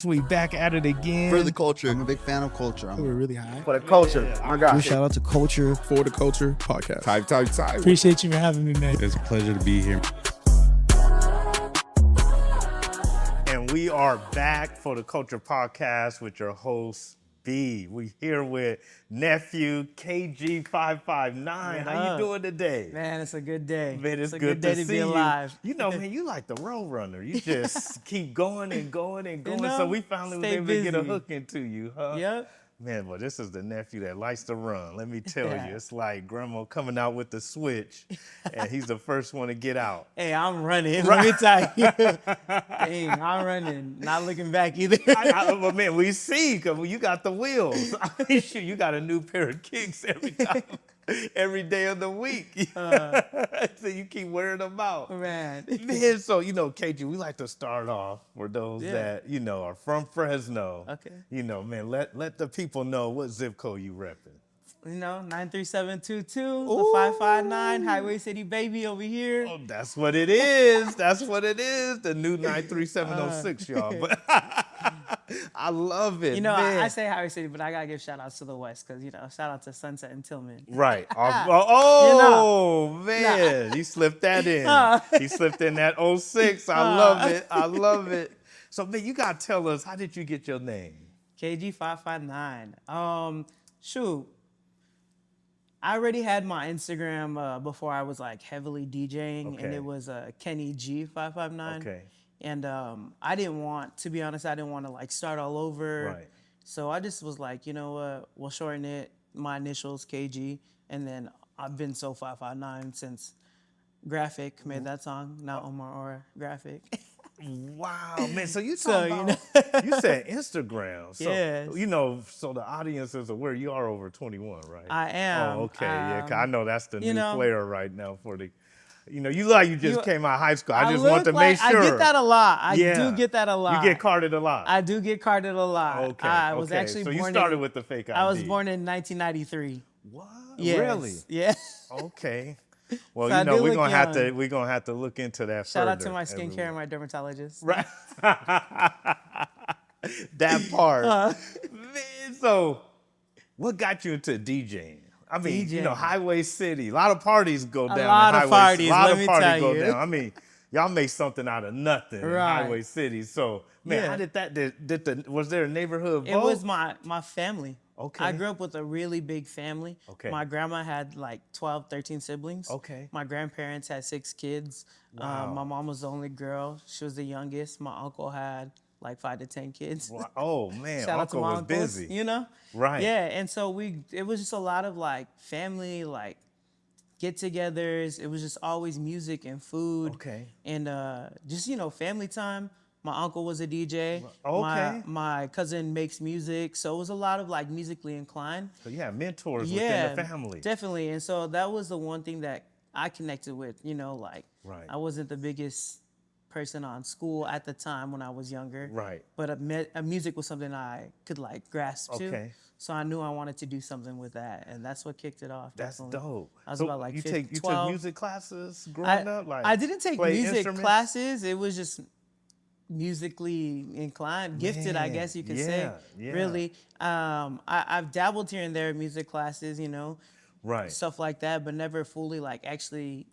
We back at it again. For the culture. I'm a big fan of culture. We're really high. For the culture. My God. Shout out to Culture. For the Culture podcast. Type. Appreciate you for having me, man. It's a pleasure to be here. And we are back for the Culture Podcast with your host, B. We here with nephew KG559. How you doing today? Man, it's a good day. Man, it's a good day to to see be alive. You know, man, you like the road runner. You just keep going and going and going. You know, So we finally was stay able to get a busy. hook into you, huh? Yep. Man, well, this is the nephew that likes to run. Let me tell you, it's like grandma coming out with the switch, and he's the first one to get out. Hey, I'm running. Let me tell you. Hey, I'm running. Not looking back either. Well, man, we see, because you got the wheels. I mean, shoot, you got a new pair of kicks every time, every day of the week. So you keep wearing them out. Man. Man, so, KG, we like to start off for those that, are from Fresno. Okay. Man, let the people know what zip code you repping. 93722, the 559, Highway City baby over here. Oh, that's what it is. That's what it is. The new 93706, y'all. But I love it. Man. I say Highway City, but I got to give shout outs to the West because, shout out to Sunset and Tillman. Right. Man. He slipped that in. He slipped in that 06. I love it. I love it. So, man, you got to tell us, how did you get your name? KG559. Shoot. I already had my Instagram before I was like heavily DJing, and it was Kenny G559. Okay. And I didn't want, to be honest, to like start all over. Right. So I just was like, you know what, we'll shorten it, my initials, KG, and then I've been so 559 since Graphic made that song, not Omar or Graphic. Wow, man. So you So, talking about, you said Instagram. So, Yes. So the audience is aware you are over 21, right? I am. Oh, okay. Yeah, 'cause I know that's the new know, flair right now for the, you look like you just came out of high school. I just look want to like, make sure. I get that a lot. I Yeah. do get that a lot. You get carded a lot. I do get carded a lot. Okay. I was actually so born you started with the fake ID. I was born in 1993. What? Yes. Really? Yeah. Okay. Well, So I do we're look we're gonna have to look into that Shout further. out to my skincare and my dermatologist. Right. That part. Man, so what got you into DJing? I mean, DJing. Highway City. A lot of parties go down. lot in of Highway parties, City. A lot let of me parties tell go you. down. I mean, y'all make something out of nothing in Right. Highway City. So, man, how did that? Was there a neighborhood vote? It was my family. Okay. I grew up with a really big family. Okay. My grandma had like 12, 13 siblings. Okay. My grandparents had 6 kids. Wow. My mom was the only girl. She was the youngest. My uncle had like 5 to 10 kids. Wow. Oh man, Shout out to Uncle my was uncles, busy. Right. Yeah, and so it was just a lot of like family, like get-togethers. It was just always music and food. Okay. And just, family time. My uncle was a DJ. Okay. My cousin makes music. So it was a lot of like musically inclined. So you have mentors within the family. Definitely. And so that was the one thing that I connected with, like Right. I wasn't the biggest person on school at the time when I was younger. Right. But music was something I could like grasp to. Okay. So I knew I wanted to do something with that. And that's what kicked it off. That's definitely. dope. I was So about like you 12. took music classes growing up? Like I didn't take play music instruments? classes. It was just musically inclined, gifted, I Man, guess you could yeah, say. yeah. Really. I've dabbled here and there in music classes, Right. stuff like that, but never fully like actually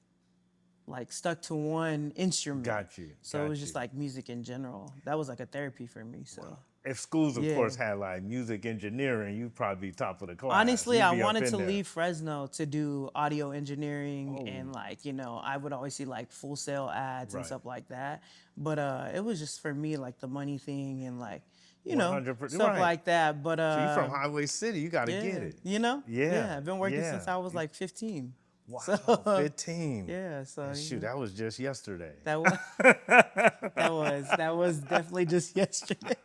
like stuck to one instrument. Got you. So got it was just you. like music in general. That was like a therapy for me. So If schools, of Yeah. course, had like music engineering, you'd probably be top of the class. honestly, You'd I be up wanted in to there. leave Fresno to do audio engineering Oh. and like, I would always see like Full Sail ads and Right. stuff like that. But it was just for me like the money thing and like, 100%, stuff right. like that. But So you from Highway City, you got to yeah, get it. Yeah, I've been working yeah. since I was like 15. Wow, So, 15. yeah, so Shoot, that was just yesterday. that was that was definitely just yesterday.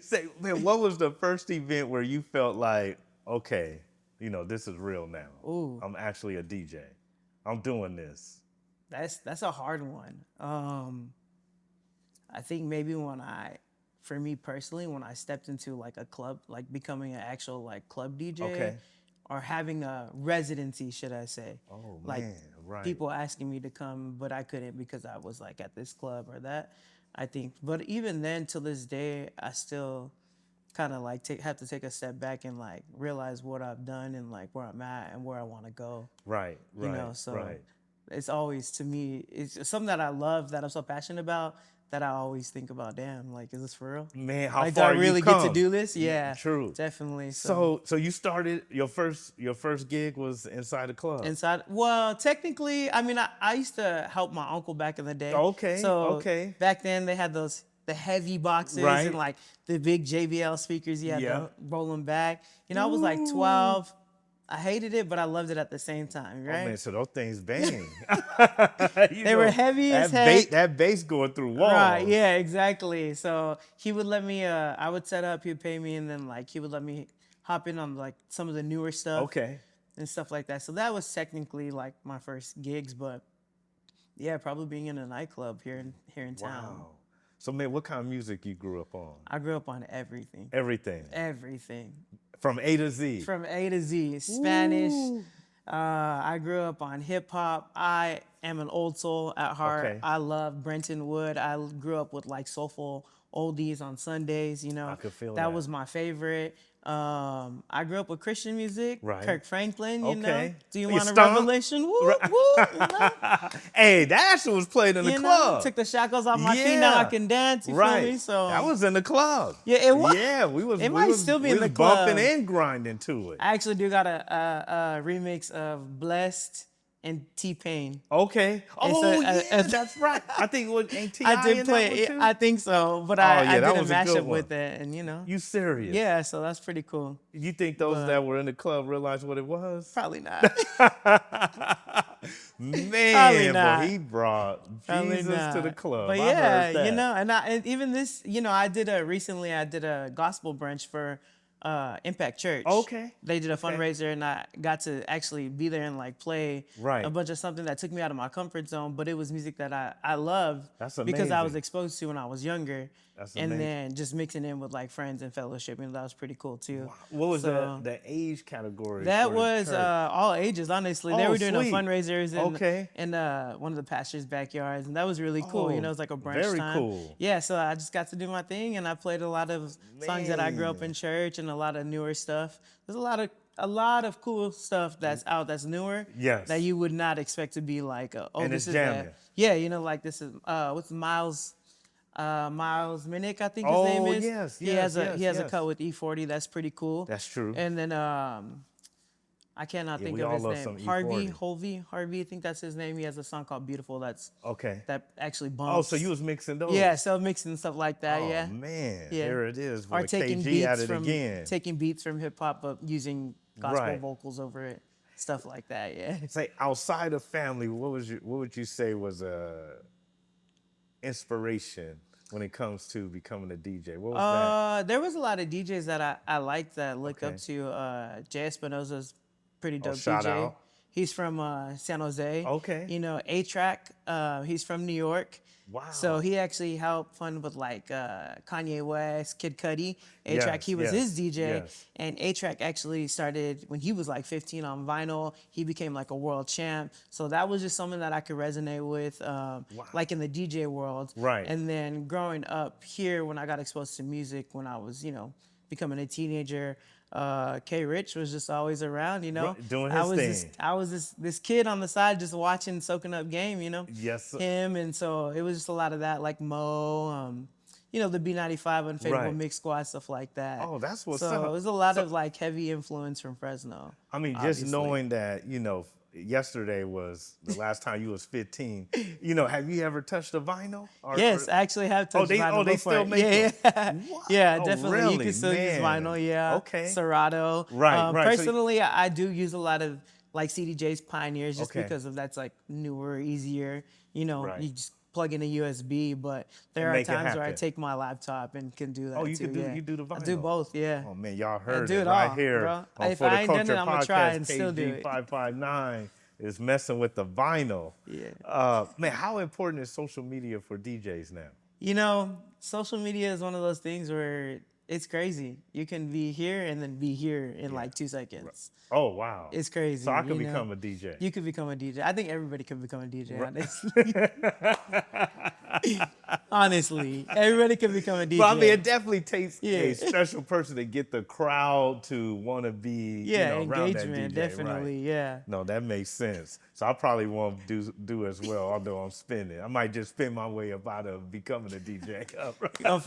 Say, man, what was the first event where you felt like, okay, this is real now. Ooh. I'm actually a DJ. I'm doing this. That's a hard one. I think maybe for me personally, when I stepped into like a club, like becoming an actual like club DJ, Okay. or having a residency, should I say? Oh Like man, right. people asking me to come, but I couldn't because I was like at this club or that. I think. But even then, till this day, I still kind of like have to take a step back and like realize what I've done and like where I'm at and where I want to go. Right, You right, know, so right. it's always, to me, it's something that I love, that I'm so passionate about, that I always think about, damn, like, is this for real? Man, how Like, do I far really you've get to come. do this? Yeah, True. definitely. So you started your first gig was inside a club. Inside, well, technically, I mean, I used to help my uncle back in the day. Okay, So okay. back then they had the heavy boxes Right. and like the big JBL speakers. You had Yeah. to roll them back. You know, I was like 12. I hated it, but I loved it at the same time, right? Oh man, so those things bang. They were heavy as heck. That bass going through walls. Right, yeah, exactly. So he would let me, I would set up, he would pay me, and then like he would let me hop in on like some of the newer stuff. Okay. And stuff like that. So that was technically like my first gigs, but yeah, probably being in a nightclub here in town. Wow. So man, what kind of music you grew up on? I grew up on everything. Everything. Everything. From A to Z. From A to Z. Spanish. I grew up on hip hop. I am an old soul at heart. Okay. I love Brenton Wood. I grew up with like soulful oldies on Sundays, you know. I could feel that. that. Was my favorite. I grew up with Christian music. Right. Kirk Franklin, you know. Okay. Do you You want a stomp? revelation? Woo, woo, you know? Hey, that actually was played in the You know, club. took the shackles off my feet. Now I can dance. You right. feel me? So that was in the club. Yeah, it was. Yeah, we was. It we might was, still be we in the was club. bumping and grinding to it. I actually do got a remix of Blessed and T-Pain. Okay. And Oh so, yeah, that's right. I think it was ain't T.I. I did in play that it. one too? I think so, but yeah, I that did a was a good mashup one. with it, and you know. You serious? Yeah, so that's pretty cool. You think those that were in the club realized what it was? Probably not. Man, not. but he brought Probably Jesus to the not. club. But I yeah, heard that. you know, and even this, you know, I did a gospel brunch for Impact Church. Okay. They did a fundraiser, and I got to actually be there and like play Right. a bunch of something that took me out of my comfort zone, but it was music that I loved. That's because I was amazing. exposed to when I was younger. That's and amazing. then just mixing in with like friends and fellowship, and that was pretty cool too. What was So, the age category? That for the was church? all ages, honestly. They Oh, were doing sweet. fundraisers Okay. in one of the pastor's backyards, and that was really cool. You know, it was like a brunch very time. cool. Yeah, so I just got to do my thing, and I played a lot of songs that I grew up Man. in church and a lot of newer stuff. There's a lot of cool stuff that's out that's newer. Yes. That you would not expect to be like, oh, And this it's is jamming. that. Yeah, you know, like this is what's Miles Minnick, I think his name is. yes, He has yes, a yes. cut with E40. That's pretty cool. That's true. And then I cannot think we of all his love name. some Harvey, E40. Harvey, I think that's his name. He has a song called Beautiful that actually bumps. Oh, so you was mixing those? Yeah, so mixing stuff like that, Oh yeah. man, Yeah. there it is. Or With taking KG beats at it from again. taking beats from hip hop but using gospel Right. vocals over it. Stuff like that, yeah. Say outside of family, what would you say was inspiration when it comes to becoming a DJ? What was There was a lot of DJs that I liked that I looked Okay. up to. Jay Espinosa's pretty dope shout DJ. out. He's from San Jose. Okay. You know, A-Track, he's from New York. Wow. So he actually helped fund with like Kanye West, Kid Cudi. A-Track, Yes, he was yes, his DJ. yes. And A-Track actually started when he was like 15 on vinyl. He became like a world champ. So that was just something that I could resonate with, like in the DJ world. Right. And then growing up here, when I got exposed to music, when I was, you know, becoming a teenager, K Rich was just always around, you know. Right, doing his thing. I was this kid on the side just watching, soaking up game, you know. Yes, sir. Him, and so it was just a lot of that, like Mo, you know, the B95 Unfavorable Right. Mix Squad, stuff like that. Oh, that's what's so up. it was a lot of like heavy influence from Fresno. I mean, just obviously. knowing that, you know, yesterday was the last time you was 15. You know, have you ever touched a vinyl? Yes, I actually have touched vinyl they before. still make yeah, them? yeah. What? Yeah, Oh, definitely. You really? can still use Man. vinyl, yeah. Okay. Serato. Right, right. So- Personally, I do use a lot of like CDJ's Pioneers just Okay. because of that's like newer, easier. You know, Right. you just plug in a USB, but there are make it times where I happen. take my laptop and can do that Oh, you too. can do yeah. you do the I vinyl? do both, yeah. Oh man, y'all I heard do it it right all, here bro. on If For the I ain't done Culture it, I'ma Podcast. try and still do it. KG559 is messing with the vinyl. Yeah. Man, how important is social media for DJs now? You know, social media is one of those things where it's crazy. You can be here and then be here in like 2 seconds. Oh wow, It's crazy. So I could you know? become a DJ. You could become a DJ. I think everybody could become a DJ, honestly. Honestly, everybody can become a DJ. But I mean, it definitely takes Yeah. a special person to get the crowd to want to be, Yeah, around that engagement, DJ. definitely, Right. yeah. No, that makes sense. So I probably won't do as well, although I'm spinning. I might just spin my way up out of becoming a DJ. We're gonna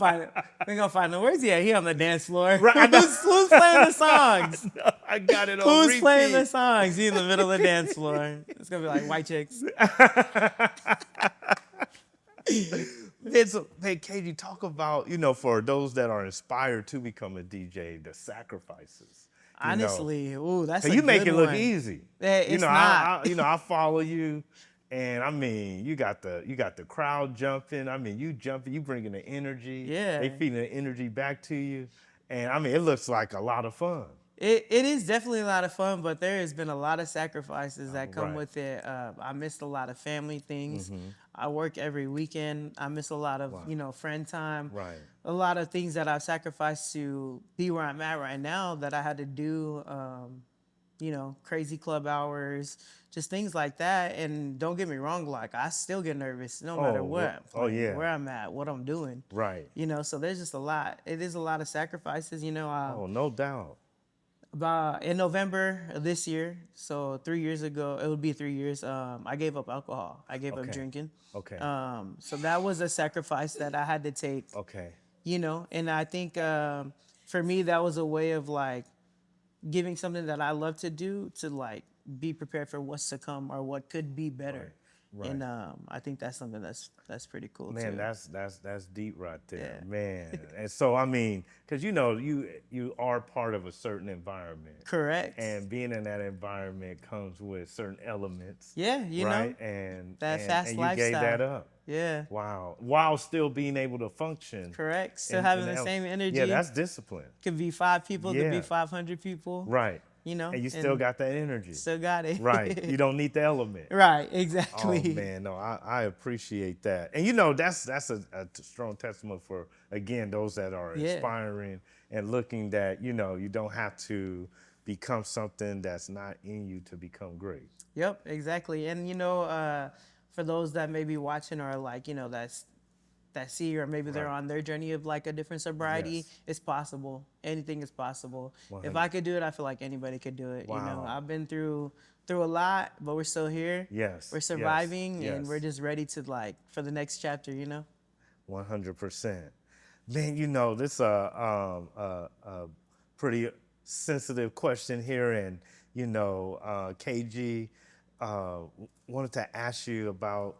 find him. Where's he at? He on the dance floor. Right, I know. Who's playing the songs? I got it on Who's repeat. playing the songs? He in the middle of the dance floor. It's gonna be like white chicks. Hey, KG, talk about, for those that are inspired to become a DJ, the sacrifices. Honestly, ooh, that's a You make good it look one. easy. It's not. I follow you, and I mean, you got the crowd jumping. I mean, you jumping, you bringing the energy. Yeah. They feeding the energy back to you, and I mean, it looks like a lot of fun. It is definitely a lot of fun, but there has been a lot of sacrifices that come Right. with it. I missed a lot of family things. I work every weekend. I miss a lot of, friend time. Right. A lot of things that I've sacrificed to be where I'm at right now that I had to do, crazy club hours, just things like that. And don't get me wrong, like I still get nervous no matter what. yeah. Where I'm at, what I'm doing. Right. So there's just a lot. It is a lot of sacrifices, No doubt. About in November of this year, so 3 years ago, it would be 3 years. I gave up alcohol. I gave up drinking. Okay. So that was a sacrifice that I had to take. Okay. And I think for me that was a way of like giving something that I love to do to like be prepared for what's to come or what could be better. Right. And I think that's something that's pretty cool Man, too. that's deep right there, Yeah. man. And so I mean, because you are part of a certain environment. Correct. And being in that environment comes with certain elements. Yeah, right? And that and, fast and you lifestyle. gave that up. Yeah. Wow. While still being able to function. Correct. Still in having the the same energy. Yeah, that's discipline. Could be 5 people, could be Yeah. 500 people. Right. And you still got that energy. Still got it. Right. You don't need the element. Right, Oh exactly. man, no, I appreciate that, and that's a strong testament for again those that are inspiring and looking that you don't have to become something that's not in you to become great. Yep, exactly. And for those that may be watching or like that see or maybe they're on their journey of like a different sobriety, Yes. it's possible. Anything is possible. 100. If I could do it, I feel like anybody could do it. Wow. I've been through a lot, but we're still here. Yes. We're surviving, Yes. and we're just ready to like for the next chapter. 100%. Man, this pretty sensitive question here, and KG wanted to ask you about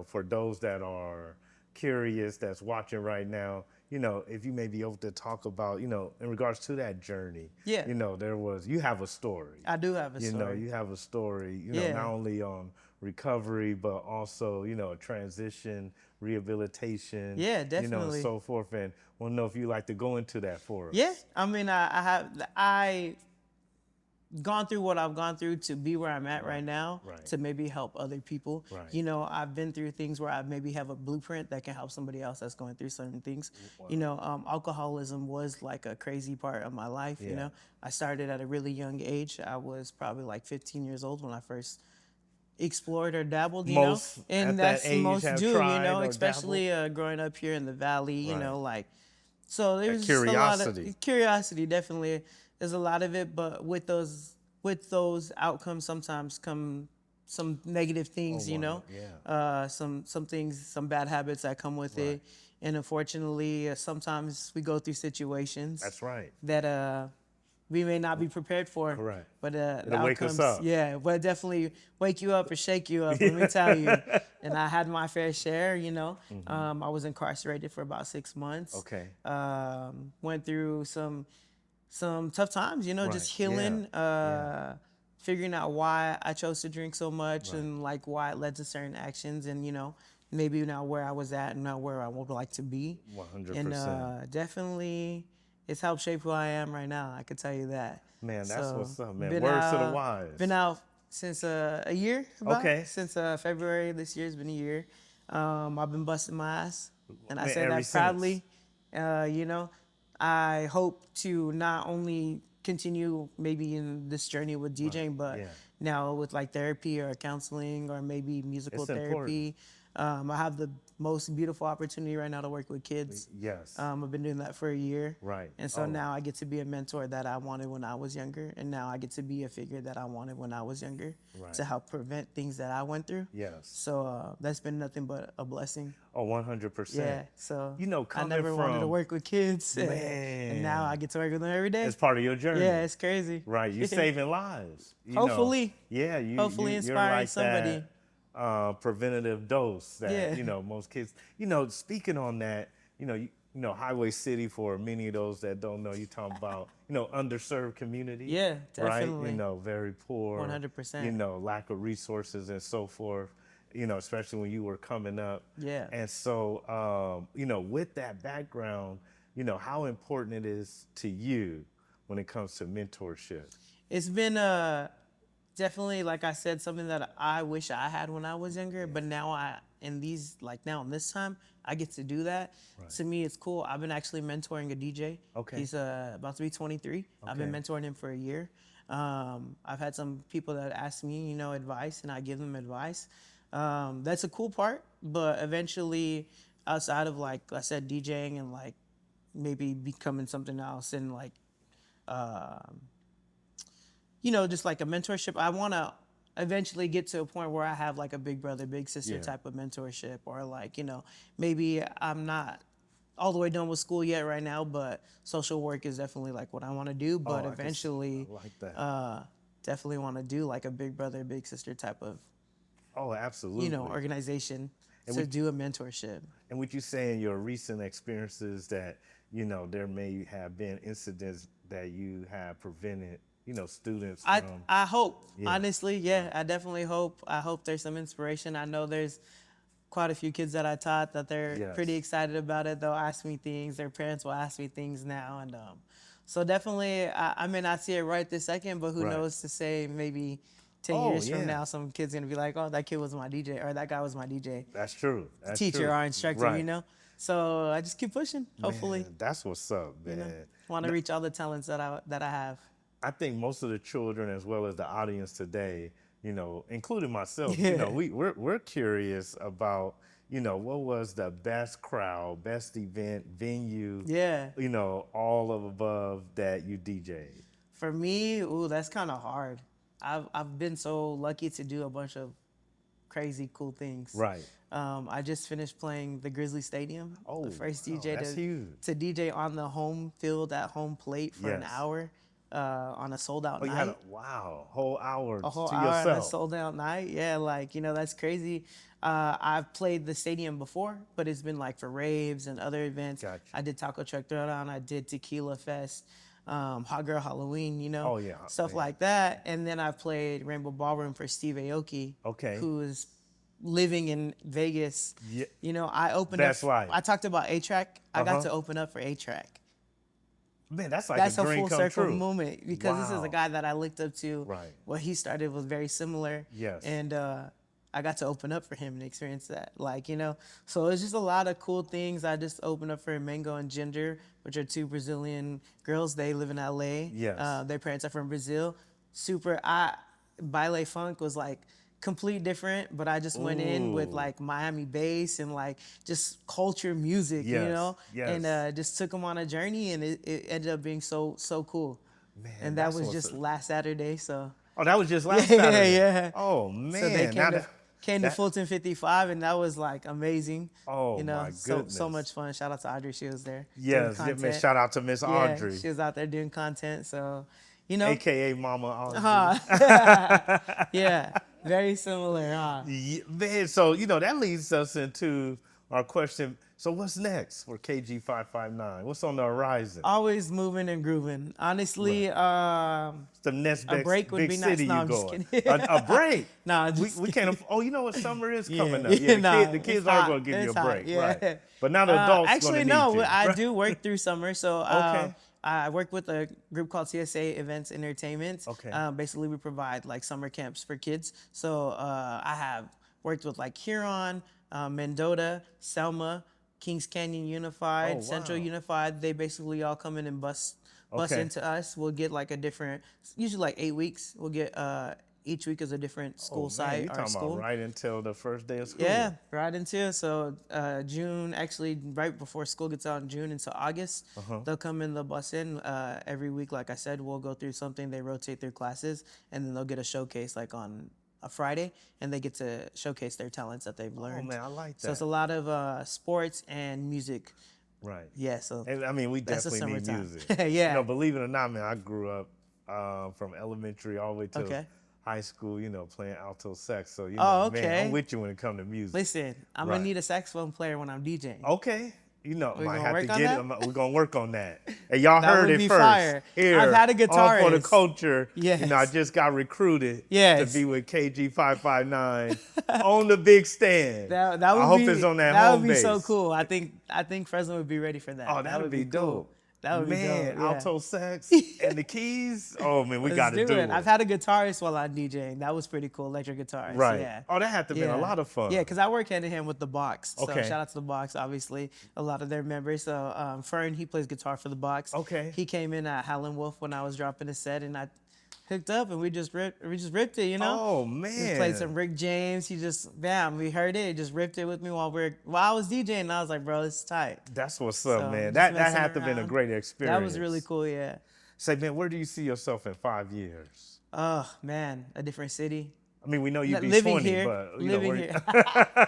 for those that are curious that's watching right now, if you may be able to talk about in regards to that journey. Yeah. You have a story. I do have a story. You have a story, Yeah. not only on recovery, but also, transition, rehabilitation. Yeah, definitely. And so forth. And want to know if you like to go into that for us. Yeah, I mean, I gone through what I've gone through to be where I'm at right now, Right. to maybe help other people. Right. I've been through things where I maybe have a blueprint that can help somebody else that's going through certain things. Wow. Alcoholism was like a crazy part of my life. Yeah. I started at a really young age. I was probably like 15 years old when I first explored or dabbled, Most and at that's that age most have do, tried or especially growing up here in the valley, Right. So there's just curiosity. a lot of curiosity. Definitely, there's a lot of it, but with those outcomes sometimes come some negative things, wow. Yeah. some things, some bad habits that come with it, and unfortunately, sometimes we go through situations That's right. that we may not be prepared for. Correct. But the It'll wake us outcomes, up. yeah, will definitely wake you up or shake you up. Let me tell you. And I had my fair share. I was incarcerated for about 6 months. Okay. Went through some tough times. Right. Just healing. Yeah. Figuring out why I chose to drink so much and like why it led to certain actions, and maybe now where I was at and now where I would like to be. 100%. And definitely, it's helped shape who I am right now. I could tell you that. Man, that's So, what's up, man. been Words to the out- wise. Been out since a year. Okay. Since February this year has been a year. I've been busting my ass, and I Man, say ever that proudly. I hope to not only continue maybe in this journey with DJing, but yeah. now with like therapy or counseling or maybe musical It's therapy. I have most beautiful opportunity right now to work with kids. Yes. I've been doing that for a year. Right. And so now I get to be a mentor that I wanted when I was younger. And now I get to be a figure that I wanted when I was younger Right. to help prevent things that I went through. Yes. So that's been nothing but a blessing. Oh, 100%. Yeah. So You know, I coming never wanted to from- work with kids. Man. And now I get to work with them every day. It's part of your journey. Yeah, it's crazy. Right. You're saving lives. You Hopefully. know. Yeah. Hopefully you're inspiring like somebody. That, preventative dose that, Yeah. you know, most kids, speaking on that, Highway City, for many of those that don't know, you talking about, underserved community. Yeah, definitely. Right. Very poor. 100%. Lack of resources and so forth, especially when you were coming up. Yeah. And so, with that background, how important it is to you when it comes to mentorship. It's been definitely, like I said, something that I wish I had when I was younger. But now in this time, I get to do that. Right. To me, it's cool. I've been actually mentoring a DJ. Okay. He's about to be 23. Okay. I've been mentoring him for a year. I've had some people that ask me, advice, and I give them advice. That's a cool part. But eventually, outside of, like I said, DJing and like maybe becoming something else and like, just like a mentorship, I want to eventually get to a point where I have like a big brother, big sister type of mentorship, or like, maybe I'm not all the way done with school yet right now, but social work is definitely like what I want to do. But eventually, I like that. Definitely want to do like a big brother, big sister type of, absolutely, organization to do a mentorship. And would you say in your recent experiences that, there may have been incidents that you have prevented, students from? I hope, honestly, I definitely hope. I hope there's some inspiration. I know there's quite a few kids that I taught that they're pretty excited about it. They'll ask me things. Their parents will ask me things now. And so definitely, I may not see it right this second, but who knows to say maybe 10 years from now, some kid's going to be like, oh, that kid was my DJ, or that guy was my DJ. That's true. That's teacher true. or instructor, So I just keep pushing, hopefully. Man, that's what's up, man. Want to reach all the talents that I have. I think most of the children, as well as the audience today, including myself, we're curious about, what was the best crowd, best event, venue, all of above that you DJ'd? For me, that's kind of hard. I've been so lucky to do a bunch of crazy cool things. Right. I just finished playing the Grizzly Stadium. Oh, the first DJ to DJ on the home field at home plate for an hour on a sold out night. You had whole hour a whole to hour yourself. on a sold out night. Yeah, that's crazy. I've played the stadium before, but it's been like for raves and other events. Gotcha. I did Taco Truck Throwdown. I did Tequila Fest. Hot Girl Halloween, stuff like that. And then I played Rainbow Ballroom for Steve Aoki, who is living in Vegas. Yeah. I opened That's up. right. I talked about A-Track. I got to open up for A-Track. Man, that's like That's a dream full come circle true. moment because this is a guy that I looked up to. Right. What he started was very similar. Yes. And I got to open up for him and experience that. So it's just a lot of cool things. I just opened up for Mango and Ginger, which are two Brazilian girls. They live in LA. Yes. Their parents are from Brazil. Baile Funk was like complete different, but I just went in with like Miami bass and like just culture music, Yes. and just took them on a journey, and it ended up being so cool. Man, And that was just last Saturday, so. Oh, that was just last Saturday? Yeah. Oh, man. So they came to Fulton 55, and that was like amazing. Oh, my goodness. So much fun. Shout out to Audrey. She was there. Yes, shout out to Miss Audrey. She was out there doing content, so, AKA Mama Audrey. Yeah, very similar, huh? Yeah, man, so, that leads us into our question. So what's next for KG559? What's on the horizon? Always moving and grooving. Honestly, the next a break would big be city nice. No, you I'm just going. kidding. A break? Nah, we can't. Oh, you know what? Summer is coming up. The kids it's are hot. going to give you It's a hot, break, yeah. right? But now the adults actually, going to need you. I do work through summer. So Okay. I work with a group called CSA Events Entertainment. Okay. Basically, we provide like summer camps for kids. So I have worked with like Huron, Mendota, Selma, Kings Canyon Unified, Oh, Central wow. Unified. They basically all come in and bust Okay. into us. We'll get like usually like 8 weeks. We'll get Each week is a different school Man, site you or talking school. about right until the first day of school. Yeah, right into. So June, actually, right before school gets out in June until August, they'll come in, they'll bus in every week. Like I said, we'll go through something. They rotate through classes, and then they'll get a showcase like on a Friday, and they get to showcase their talents that they've learned. Oh man, I like that. So it's a lot of sports and music. Right. Yeah. So And I mean, we that's the definitely need summertime. music. Yeah. You know, believe it or not, man, I grew up from elementary all the way to Okay. high school, you know, playing alto sax. So, you Oh, know, man, okay. I'm with you when it comes to music. Listen, I'm Right. gonna need a saxophone player when I'm DJing. Okay. You know, We might gonna have to work on get that? it. We're going to work on that. And y'all That heard would it be first. fire. Here, I've had a on For the guitarist. Culture. Yes. You know, I just got recruited Yes. to be with KG559 on the big stand. That would I hope be, it's on that That home would be base. so cool. I think Fresno would be ready for that. Oh, that would be cool. dope. That would be Man, dope. Yeah. alto sax and the keys. Oh man, we Let's got to do it. I've had a guitarist while I'm DJing. That was pretty cool. Electric guitarist. Right. Yeah. Oh, that had to be a lot of fun. Yeah, because I work hand in hand with the Box. So Okay. shout out to the Box, obviously, a lot of their members. So Fern, he plays guitar for the Box. Okay. He came in at Howlin' Wolf when I was dropping a set, and I hooked up and we just ripped it, you know. Oh We man. played some Rick James. He just, bam, we heard it. He just ripped it with me while I was DJing. And I was like, bro, this is tight. That's what's up, So, man. just That messing had to have been a around. great experience. That was really cool, yeah. Say, man, where do you see yourself in 5 years? Oh, man, a different city. I mean, we know you'd be Living 20, here, but you living know, here.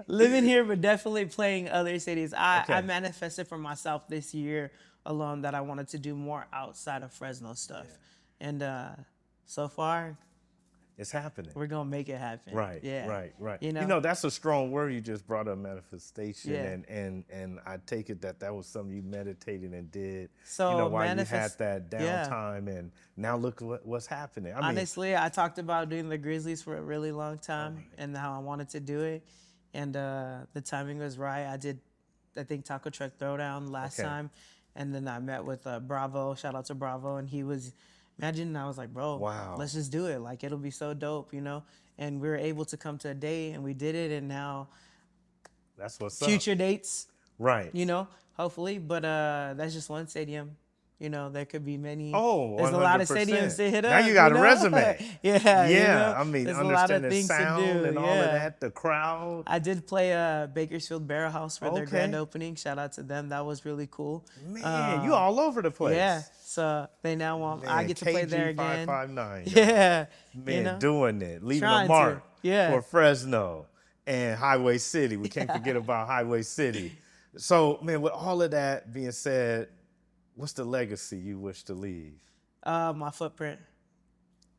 Living here, but definitely playing other cities. I Okay. manifested for myself this year alone that I wanted to do more outside of Fresno stuff. And so far, it's happening. we're going to make it happen. Right, Yeah. right. You know? That's a strong word you just brought up, manifestation. Yeah. And I take it that was something you meditated and did. So you know, while you had manifest- that yeah. downtime, and now look what's happening. I mean, Honestly, I talked about doing the Grizzlies for a really long time and how I wanted to do it. And the timing was right. I think Taco Truck Throwdown last Okay. time. And then I met with Bravo. Shout out to Bravo. And he was, imagine, I was like, bro, Wow. let's just do it. Like, it'll be so dope, you know? And we were able to come to a date and we did it. And now that's what's up. future dates, Right. you know, hopefully. But that's just one stadium. You know, there could be many. Oh, there's a lot of 100%. stadiums to hit up. Now you got a know? resume. Yeah. you Yeah, know? I mean, There's a lot of understanding things sound to do. and all yeah. of that, the crowd. I did play Bakersfield Barrel House for their Okay. grand opening. Shout out to them. That was really cool. Man, you all over the place. Yeah. So they now want I Man, get to play there again. KG559. Yeah. Man, you know? doing it, leaving a Trying to. mark Yeah. for Fresno and Highway City. We can't forget about Highway City. So, man, with all of that being said, what's the legacy you wish to leave? My footprint.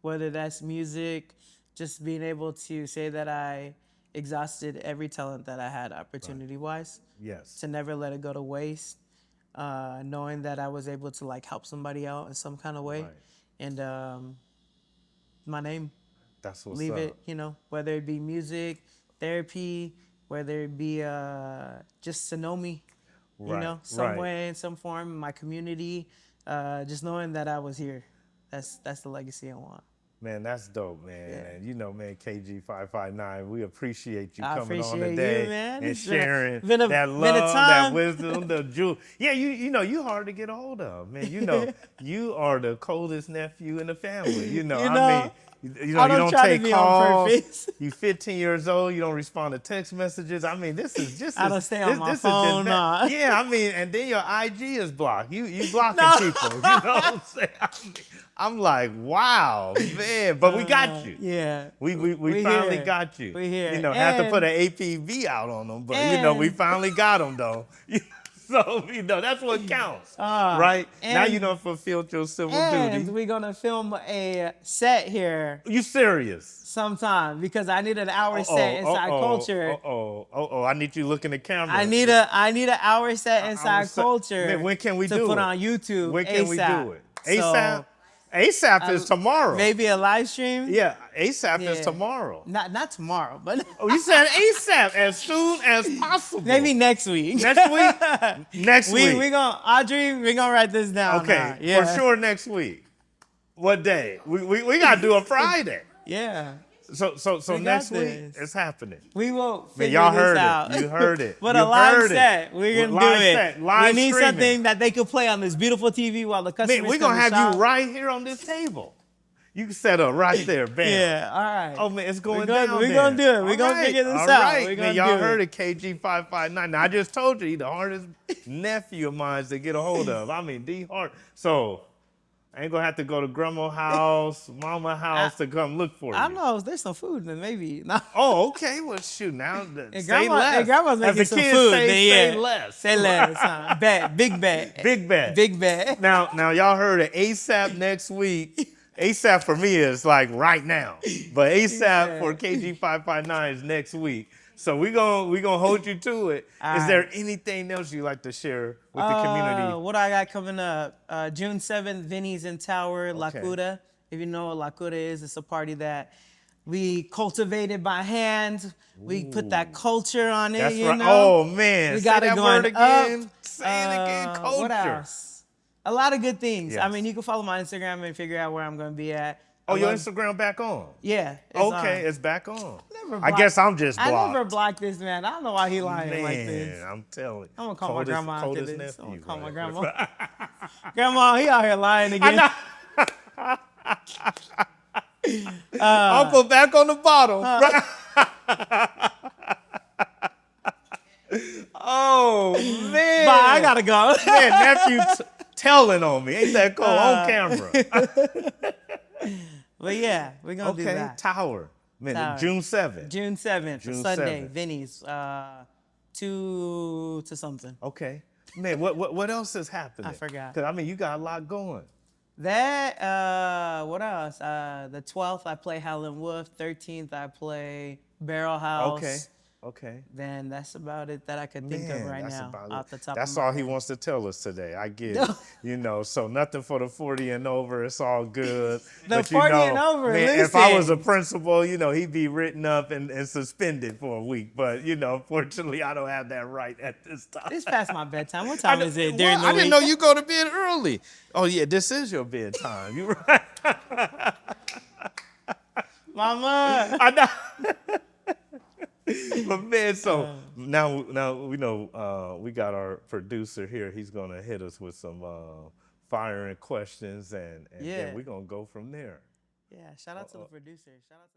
Whether that's music, just being able to say that I exhausted every talent that I had opportunity-wise. Yes. To never let it go to waste. Knowing that I was able to like help somebody out in some kind of way. Right. And my name. That's what's Leave up. it, you know, whether it be music, therapy, whether it be just to know me, you Right, know, some right. way, in some form, my community, just knowing that I was here. That's the legacy I want. Man, that's dope, man. Yeah. And you know, man, KG559, we appreciate you I coming on appreciate today you, man. and It's sharing been a that love, that time. wisdom, the jewel. Yeah, you know, you hard to get a hold of, man. You know, you are the coldest nephew in the family. You know, You I know, mean, you I know, you don't don't try to take be on calls. purpose. You 15 years old. You don't respond to text messages. I mean, this is just. I don't stay on my phone, nah. Yeah, I mean, and then your IG is blocked. You blocking people. You know what I'm saying? I'm like, wow, man. But we got you. Yeah. We We finally here. got you. We here. You know, have to And- put an APB out on them, but you know, we and- finally got them though. So you know, that's what counts, right? Now and- you don't fulfill your civil And duty. we're gonna film a set here You serious? sometime because I need an hour set inside culture. I need you looking at the camera. I need an hour set inside set. culture. Man, when can we to do put it? on YouTube? When can we ASAP. do it? So, ASAP. ASAP is tomorrow. Maybe a live stream. Yeah, ASAP is Yeah. tomorrow. Not tomorrow, but Oh, you said ASAP as soon as possible. maybe next week. Next week. Next week. we gonna Audrey. We gonna write this down. Okay, now. Yeah. for sure next week. What day? We gotta do a Friday. Yeah. So We got next week this. it's happening. We will Man, figure y'all this heard out. it. You heard it. But You a live heard it. set, we're gonna Live do it. set, live we need streaming. something that they could play on this beautiful TV while the customers Man, we're come gonna to have shop. you right here on this table. You can set up right there, bam. Yeah, all right. Oh man, it's going down. We're gonna do it. We're gonna figure this out. Right. We're Man, gonna y'all do heard it. of KG559. Now I just told you, he's the hardest nephew of mine to get a hold of. I mean, the hard. So I ain't gonna have to go to grandma's house, mama's house to come look for you. I know there's some food, then maybe. No. Oh, okay. Well, shoot. Now, And say less. grandma's making As the some kids food. say, Then, say less. Say less. Huh? Bet. Big bet. Big bet. Big bet. Now y'all heard of ASAP next week. ASAP for me is like right now, but ASAP for KG559 is next week. So we gonna hold you to it. Is there anything else you like to share with the community? What I got coming up? June 7th, Vinny's in Tower, La Cuda. If you know what La Cuda is, it's a party that we cultivated by hand. We put that culture on it. That's you right. know? Oh man, we say got that it going word again. up. Say it again. Culture. What else? A lot of good things. Yes. I mean, you can follow my Instagram and figure out where I'm going to be at. Oh, your Instagram back on? Yeah. Okay, it's back on. Never I guess I'm just blocked. I never blocked this man. I don't know why he lying Man, like this. I'm telling you. I'm going to call my grandma after this. Nephew, I'm going to call my right? grandma. Grandma, he out here lying again. Uncle back on the bottle. Oh, man. Bye, I got to go. Man, nephew telling on me. Ain't that cool? On camera. But yeah, we're going to do that. Tower. Man, Tower. June 7th. June 7th, June Sunday, 7th. Vinny's, 2 to something. Okay. Man, what else is happening? I forgot. Because, I mean, you got a lot going. That, what else? The 12th, I play Howlin' Wolf. 13th, I play Barrel House. Okay. Then that's about it that I could think of right now off the top That's of my all he head. wants to tell us today. I get it. You know, so nothing for the 40 and over. It's all good. The But 40 and over, man, if I was a listen. principal, you know, he'd be written up and suspended for a week. But, you know, unfortunately, I don't have that right at this time. It's past my bedtime. What time is it during the I week? didn't know you go to bed early. Oh, yeah, this is your bedtime. You right. Mama. I know. But man, so now we know we got our producer here. He's gonna hit us with some firing questions, and then we're gonna go from there. Yeah, shout out to the producer. Shout out to